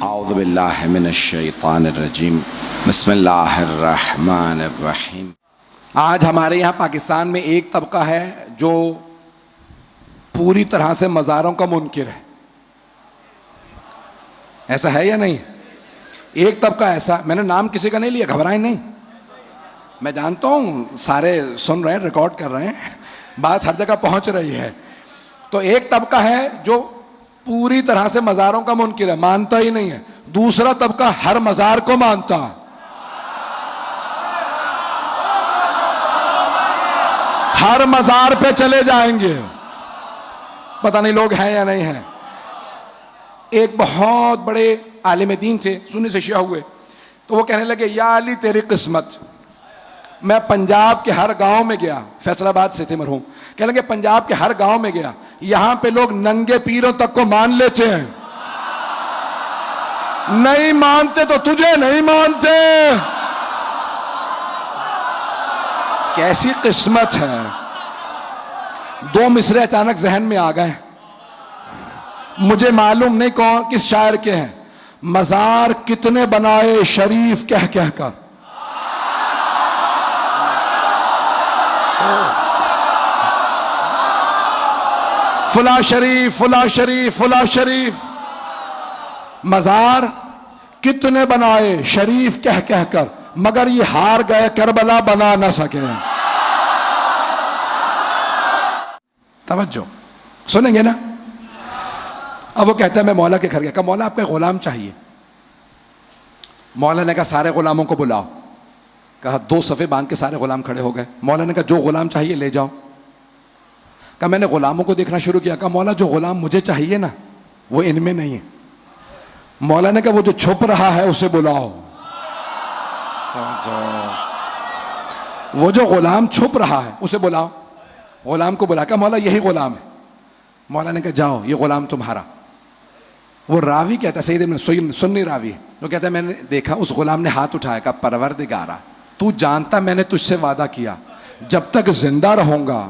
اعوذ باللہ من الشیطان الرجیم بسم اللہ الرحمن الرحیم۔ آج ہمارے یہاں پاکستان میں ایک طبقہ ہے جو پوری طرح سے مزاروں کا منکر ہے۔ ایسا ہے یا نہیں؟ ایک طبقہ ایسا، میں نے نام کسی کا نہیں لیا، گھبرائیں نہیں، میں جانتا ہوں سارے سن رہے ہیں، ریکارڈ کر رہے ہیں، بات ہر جگہ پہنچ رہی ہے۔ تو ایک طبقہ ہے جو پوری طرح سے مزاروں کا منکر ہے، مانتا ہی نہیں ہے۔ دوسرا طبقہ ہر مزار کو مانتا، ہر مزار پہ چلے جائیں گے، پتہ نہیں لوگ ہیں یا نہیں ہیں۔ ایک بہت بڑے عالم دین تھے، سنی سے شیعہ ہوئے، تو وہ کہنے لگے یا علی تیری قسمت۔ میں پنجاب کے ہر گاؤں میں گیا، فیصل آباد سے تھے مرحوم، کہنے لگے پنجاب کے ہر گاؤں میں گیا، یہاں پہ لوگ ننگے پیروں تک کو مان لیتے ہیں، نہیں مانتے تو تجھے نہیں مانتے۔ کیسی قسمت ہے۔ دو مصرے اچانک ذہن میں آ گئے، مجھے معلوم نہیں کون کس شاعر کے ہیں۔ مزار کتنے بنائے شریف کہہ کہہ کر، فلاں شریف فلاں شریف فلاں شریف، مزار کتنے بنائے شریف کہہ کہہ کر، مگر یہ ہار گئے کربلا بنا نہ سکے۔ توجہ سنیں گے نا؟ اب وہ کہتا ہے میں مولا کے گھر گیا، کہا مولا آپ کا غلام چاہیے۔ مولا نے کہا سارے غلاموں کو بلاؤ۔ کہا دو صفے باندھ کے سارے غلام کھڑے ہو گئے۔ مولا نے کہا جو غلام چاہیے لے جاؤ۔ کہا میں نے غلاموں کو دیکھنا شروع کیا، کہا مولا جو غلام مجھے چاہیے نا وہ ان میں نہیں ہے۔ مولا نے کہا وہ جو چھپ رہا ہے اسے بلاؤ۔ وہ جو غلام چھپ رہا ہے اسے بلاؤ۔ غلام کو بلا، کہا مولا یہی غلام ہے۔ مولا نے کہا جاؤ یہ غلام تمہارا۔ وہ راوی کہتا ہے، سید ابن سنی راوی، وہ کہتا ہے میں نے دیکھا اس غلام نے ہاتھ اٹھایا، کہا پروردگارا تو جانتا میں نے تجھ سے وعدہ کیا جب تک زندہ رہوں گا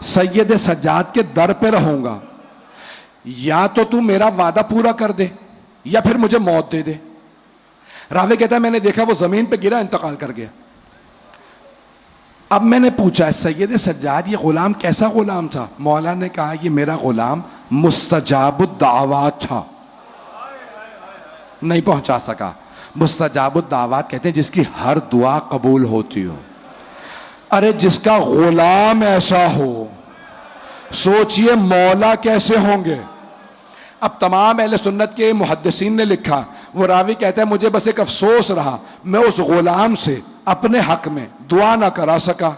سید سجاد کے در پہ رہوں گا، یا تو میرا وعدہ پورا کر دے یا پھر مجھے موت دے دے۔ راوی کہتا ہے میں نے دیکھا وہ زمین پہ گرا، انتقال کر گیا۔ اب میں نے پوچھا سید سجاد یہ غلام کیسا غلام تھا؟ مولا نے کہا یہ میرا غلام مستجاب الدعوات تھا، نہیں پہنچا سکا۔ مستجاب الدعوات کہتے ہیں جس کی ہر دعا قبول ہوتی ہو۔ ارے جس کا غلام ایسا ہو، سوچئے مولا کیسے ہوں گے۔ اب تمام اہل سنت کے محدثین نے لکھا، وہ راوی کہتا ہے مجھے بس ایک افسوس رہا میں اس غلام سے اپنے حق میں دعا نہ کرا سکا۔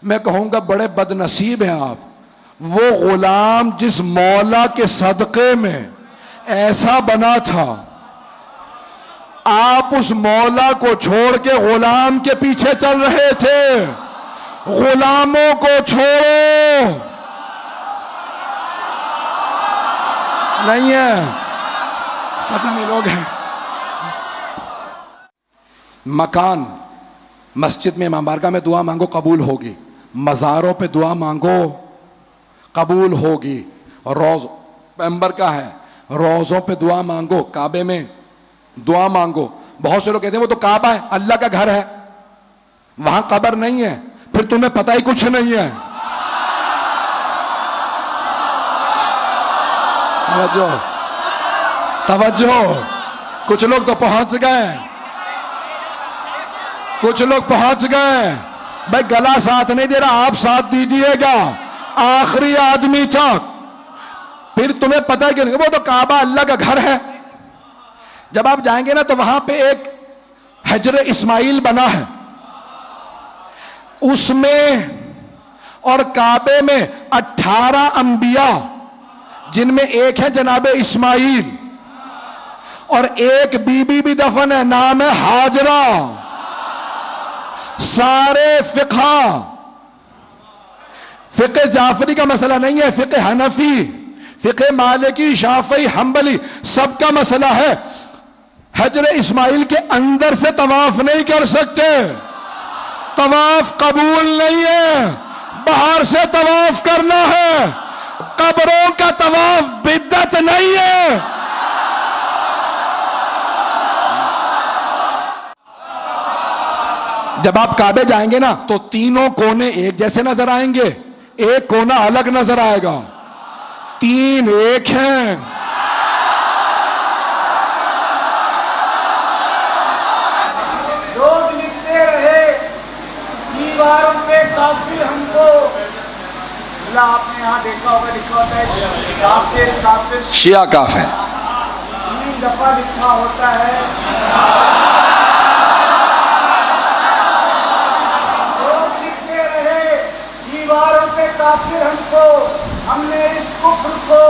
میں کہوں گا بڑے بد نصیب ہیں آپ، وہ غلام جس مولا کے صدقے میں ایسا بنا تھا، آپ اس مولا کو چھوڑ کے غلام کے پیچھے چل رہے تھے۔ غلاموں کو چھوڑو، نہیں ہے پتہ نہیں لوگ ہیں۔ مکان مسجد میں امام بارگاہ میں دعا مانگو قبول ہوگی، مزاروں پہ دعا مانگو قبول ہوگی۔ روز پیغمبر کا ہے، روزوں پہ دعا مانگو، کعبے میں دعا مانگو۔ بہت سے لوگ کہتے ہیں وہ تو کعبہ ہے، اللہ کا گھر ہے، وہاں قبر نہیں ہے، پھر تمہیں پتہ ہی کچھ نہیں ہے۔ توجہ توجہ، کچھ لوگ تو پہنچ گئے، کچھ لوگ پہنچ گئے۔ بھائی گلا ساتھ نہیں دے رہا، آپ ساتھ دیجئے گا آخری آدمی تک، پھر تمہیں پتہ ہے کہ نہیں وہ تو کعبہ اللہ کا گھر ہے۔ جب آپ جائیں گے نا تو وہاں پہ ایک حجر اسماعیل بنا ہے، اس میں اور کعبے میں 18 انبیاء، جن میں ایک ہے جناب اسماعیل، اور ایک بی بی بھی دفن ہے، نام ہے ہاجرہ۔ سارے فقہ جعفری کا مسئلہ نہیں ہے، فقہ حنفی، فقہ مالکی، شافعی، حنبلی، سب کا مسئلہ ہے حجر اسماعیل کے اندر سے طواف نہیں کر سکتے، طواف قبول نہیں ہے، باہر سے طواف کرنا ہے۔ قبروں کا طواف بدعت نہیں ہے، جب آپ کعبے جائیں گے نا تو تینوں کونے ایک جیسے نظر آئیں گے، ایک کونا الگ نظر آئے گا، تین ایک ہیں۔ لوگ لکھتے رہے دیواروں پہ کافر ہم کو، آپ نے یہاں دیکھا ہوگا لکھا ہوتا ہے کافر کافر، شیعہ کافر، 3 دفعہ لکھا ہوتا ہے۔ لوگ لکھتے رہے دیواروں پہ کافر ہم کو، ہم نے اس کفر کو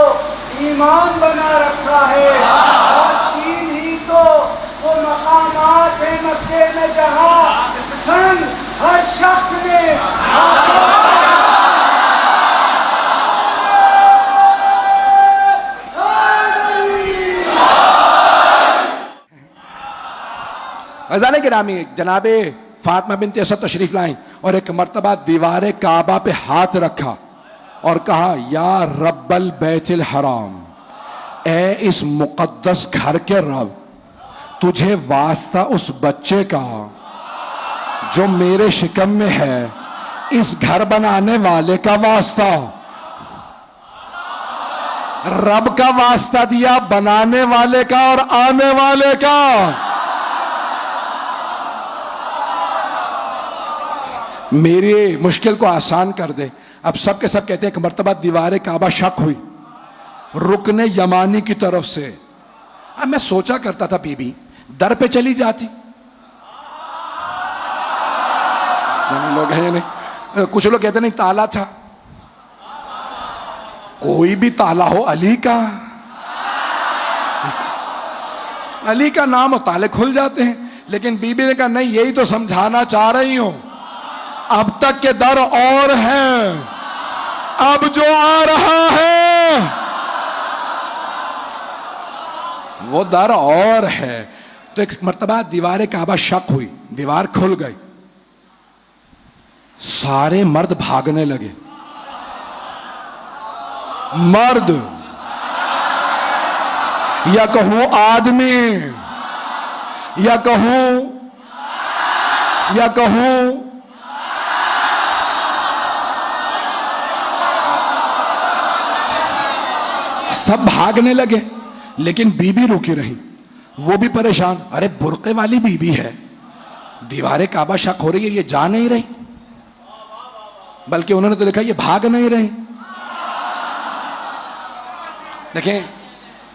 ایمان بنا رکھا ہے، اور 3 ہی تو وہ مقامات ہیں مکے میں جہاں سنگ ہر شخص نے عزیزان گرامی، جناب فاطمہ بنت اسد تشریف لائیں اور ایک مرتبہ دیوار کعبہ پہ ہاتھ رکھا اور کہا یا رب البیت الحرام، اے اس مقدس گھر کے رب، تجھے واسطہ اس بچے کا جو میرے شکم میں ہے، اس گھر بنانے والے کا واسطہ، رب کا واسطہ دیا، بنانے والے کا اور آنے والے کا۔ میری مشکل کو آسان کر دے۔ اب سب کے سب کہتے ہیں کہ مرتبہ دیوار کعبہ شق ہوئی رکن یمانی کی طرف سے۔ اب میں سوچا کرتا تھا بی بی در پہ چلی جاتی، لوگ ہیں نہیں، کچھ لوگ کہتے نہیں تالا تھا، کوئی بھی تالا ہو، علی کا، علی کا نام ہو تالے کھل جاتے ہیں۔ لیکن بی بی نے کہا نہیں، یہی تو سمجھانا چاہ رہی ہوں، اب تک کے در اور ہیں، اب جو آ رہا ہے وہ در اور ہے۔ تو ایک مرتبہ دیوار کعبہ شق ہوئی، دیوار کھل گئی، سارے مرد بھاگنے لگے، مرد یا کہوں آدمی یا کہوں سب بھاگنے لگے، لیکن بی بی رکی رہی، وہ بھی پریشان، ارے برقعے والی بی بی ہے، دیوار کعبہ شق ہو رہی ہے، یہ جا نہیں رہی، بلکہ انہوں نے تو لکھا یہ بھاگ نہیں رہی۔ دیکھیں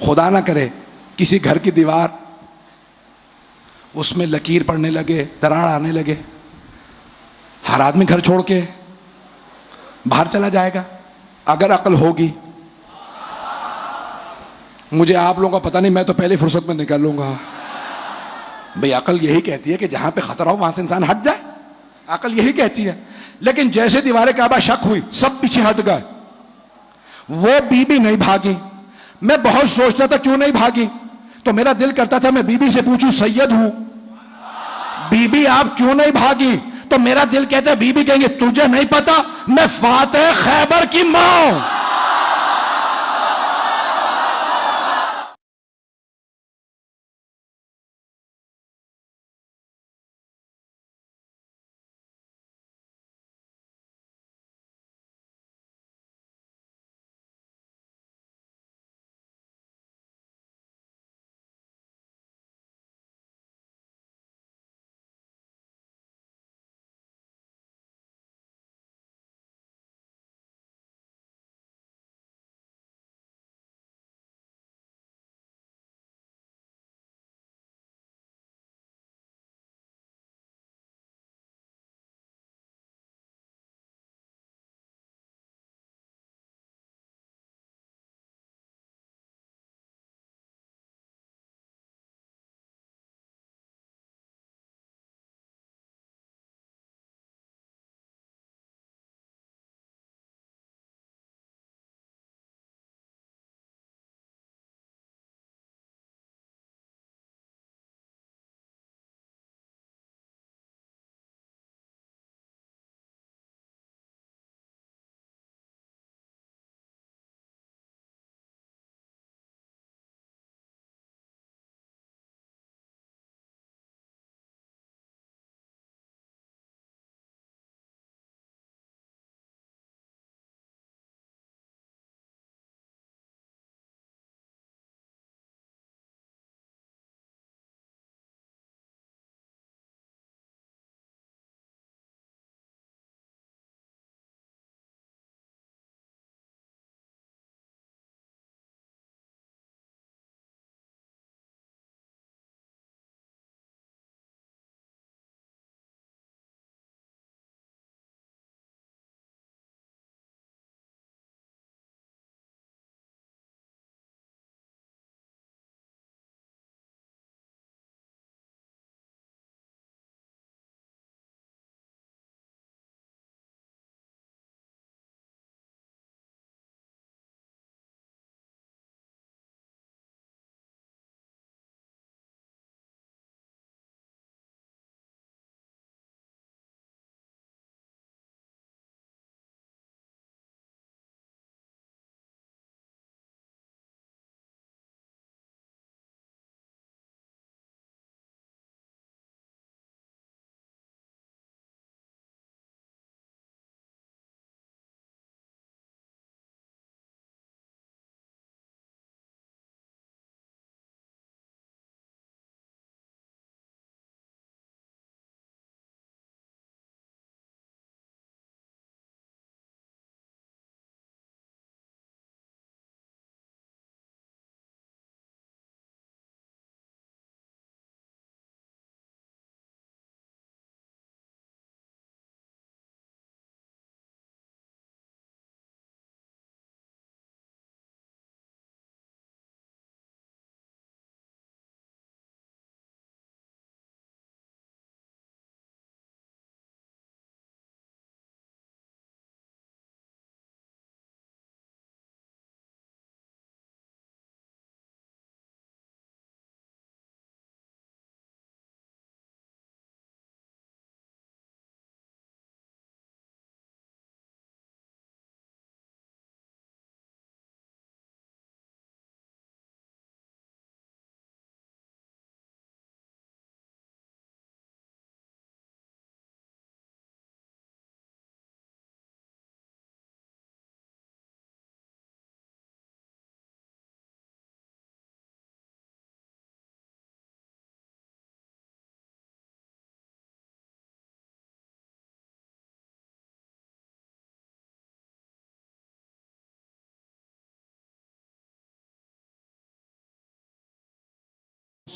خدا نہ کرے کسی گھر کی دیوار اس میں لکیر پڑنے لگے، دراڑ آنے لگے، ہر آدمی گھر چھوڑ کے باہر چلا جائے گا۔ اگر عقل ہوگی، مجھے آپ لوگوں کا پتہ نہیں، میں تو پہلی فرصت میں نکل لوں گا بھئی، عقل یہی کہتی ہے کہ جہاں پہ خطرہ ہو وہاں سے انسان ہٹ جائے، عقل یہی کہتی ہے۔ لیکن جیسے دیوار کعبہ شق ہوئی سب پیچھے ہٹ گئے، وہ بی بی نہیں بھاگی۔ میں بہت سوچتا تھا کیوں نہیں بھاگی، تو میرا دل کرتا تھا میں بی بی سے پوچھوں سید ہوں، بی بی آپ کیوں نہیں بھاگی، تو میرا دل کہتا ہے بی بی کہیں گے تجھے نہیں پتا میں فاتح خیبر کی ماں ہوں۔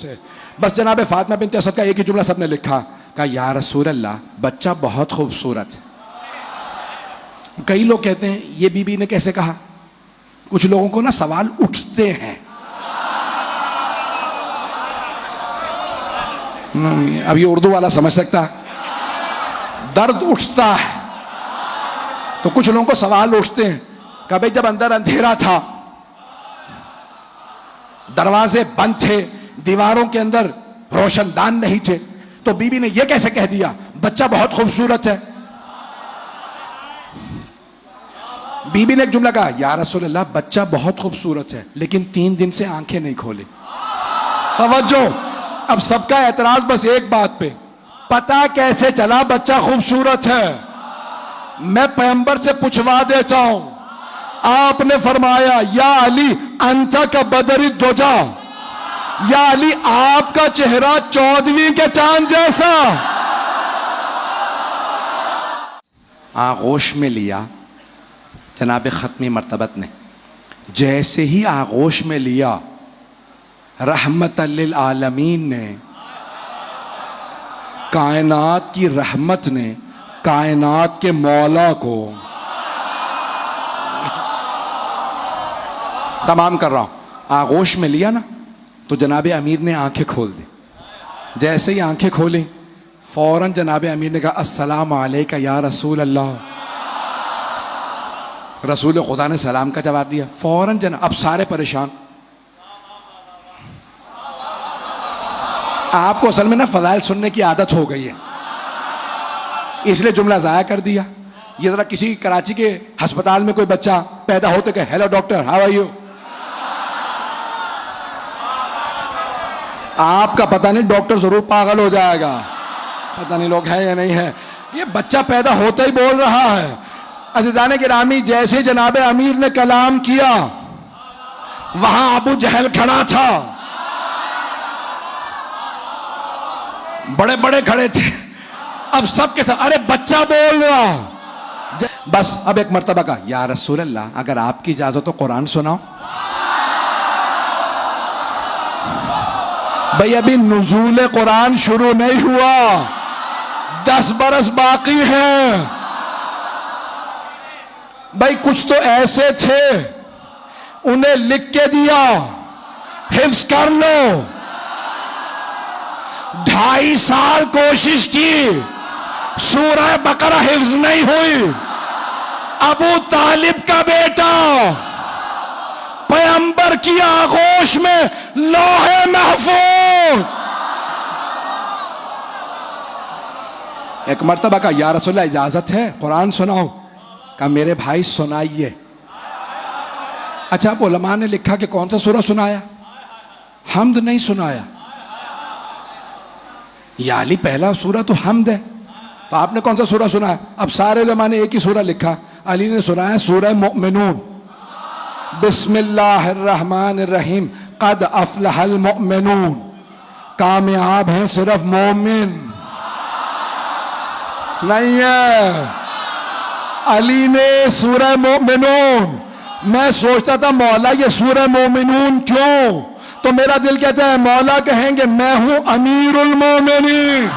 سے. بس جناب فاطمہ بنت اسد کا ایک ہی جملہ سب نے لکھا, کہا یا رسول اللہ بچہ بہت خوبصورت ہے. کئی لوگ کہتے ہیں یہ بی بی نے کیسے کہا. کچھ لوگوں کو نا سوال اٹھتے ہیں, اب یہ اردو والا سمجھ سکتا ہے, درد اٹھتا ہے. تو کچھ لوگوں کو سوال اٹھتے ہیں کہ بھائی جب اندر اندھیرا تھا, دروازے بند تھے, دیواروں کے اندر روشن دان نہیں تھے, تو بی بی نے یہ کیسے کہہ دیا بچہ بہت خوبصورت ہے. بی بی نے ایک جملہ کہا یا رسول اللہ بچہ بہت خوبصورت ہے لیکن 3 دن سے آنکھیں نہیں کھولی. توجہ, اب سب کا اعتراض بس ایک بات پہ, پتا کیسے چلا بچہ خوبصورت ہے. میں پیغمبر سے پوچھوا دیتا ہوں, آپ نے فرمایا یا علی انت کا بدر الدجا, یا علی آپ کا چہرہ 14ویں کے چاند جیسا. آغوش میں لیا جناب ختمی مرتبت نے, جیسے ہی آغوش میں لیا رحمت للعالمین نے, کائنات کی رحمت نے کائنات کے مولا کو, تمام کر رہا ہوں, آغوش میں لیا نا تو جناب امیر نے آنکھیں کھول دی. جیسے ہی آنکھیں کھولیں فوراً جناب امیر نے کہا السلام علیکہ یا رسول اللہ. رسول خدا نے سلام کا جواب دیا فوراً. اب سارے پریشان. آپ کو اصل میں نا فضائل سننے کی عادت ہو گئی ہے, اس لیے جملہ ضائع کر دیا. یہ ذرا کسی کراچی کے ہسپتال میں کوئی بچہ پیدا ہوتے کہ hello doctor how are you, آپ کا پتہ نہیں ڈاکٹر ضرور پاگل ہو جائے گا, پتہ نہیں لوگ ہیں یا نہیں ہے. یہ بچہ پیدا ہوتا ہی بول رہا ہے. عزیزان گرامی, جیسے جناب امیر نے کلام کیا وہاں ابو جہل کھڑا تھا, بڑے بڑے کھڑے تھے. اب سب کے ساتھ ارے بچہ بول رہا. بس اب ایک مرتبہ کہا یا رسول اللہ اگر آپ کی اجازت تو قرآن سناؤ. بھئی ابھی نزول قرآن شروع نہیں ہوا, 10 برس باقی ہیں. بھئی کچھ تو ایسے تھے انہیں لکھ کے دیا حفظ کر لو, 2.5 سال کوشش کی سورہ بقرہ حفظ نہیں ہوئی. ابو طالب کا بیٹا پیغمبر کی آغوش میں لوح محفوظ. ایک مرتبہ کا یا رسول اللہ اجازت ہے قرآن سناؤ. کہا میرے بھائی سنائیے. اچھا اب علماء نے لکھا کہ کون سا سورہ سنایا, حمد نہیں سنایا. یا علی پہلا سورہ تو حمد ہے, تو آپ نے کون سا سورہ سنایا. اب سارے علماء نے ایک ہی سورہ لکھا, علی نے سنایا سورہ مؤمنون. بسم اللہ الرحمن الرحیم قد افلح المؤمنون, کامیاب ہیں صرف مومن. نہیں ہے علی نے سورہ مومنون. میں سوچتا تھا مولا یہ سورہ مومنون کیوں, تو میرا دل کہتا ہے مولا کہیں گے میں ہوں امیر المومنین.